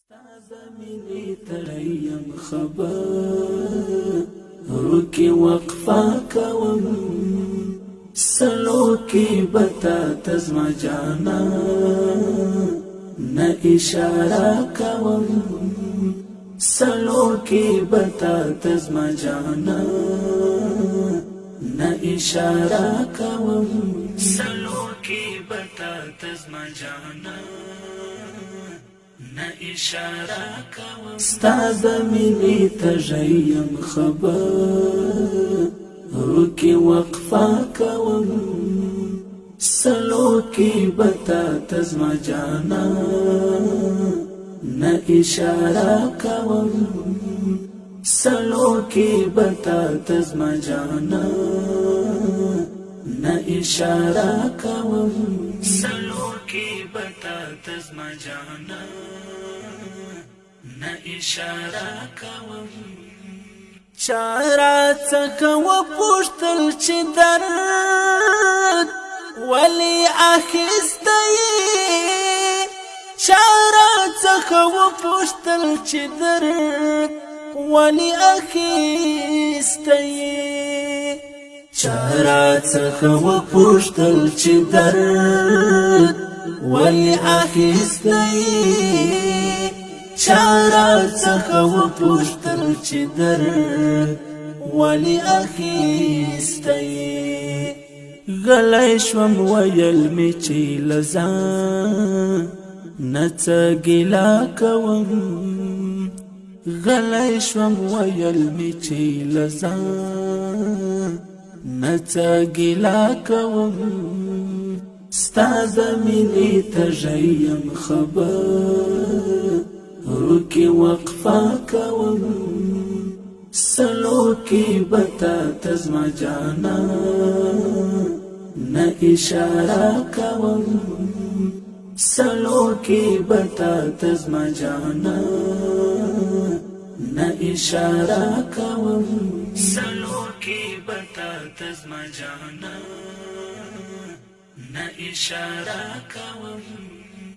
زمینی تړیم خبر روکی وقفا کوم سلو کی بتا تزما جانا نه اشاره کوم سلو کی بتا تزما جانا نه اشاره کوم سلو کی بتا تزما جانا نه اشاره کوم ستا زمینی تژیم خبر روکی وقفا کوم سلو کی بتا تزما جانا نه اشاره کوم سلو کی بتا تزما جانا نه اشاره کوم سلو کی بتا تزما جانا نه اشاره کوم چارا څخه و پوښتل چې درد ولی اخیستی چارا څخه و پوښتل چې درد ولی اخیستی چارا څخه و پوښتل چې درد ولی اخیستی چارا څخه و پوښتل چې درد ولی اخیستی غلی شوم ویل می چې لځان نه څه ګیله کوم غلی شوم ویل می چې لځان نه څه ګیله کوم ستا زمینی تژیم خبر روکی وقفا کوم سلو کی بتا تزما جانا نه اشاره کوم سلو کی بتا تزما جانا نه اشاره کوم سلو کی بتا تزما جانا نه اشاره کوم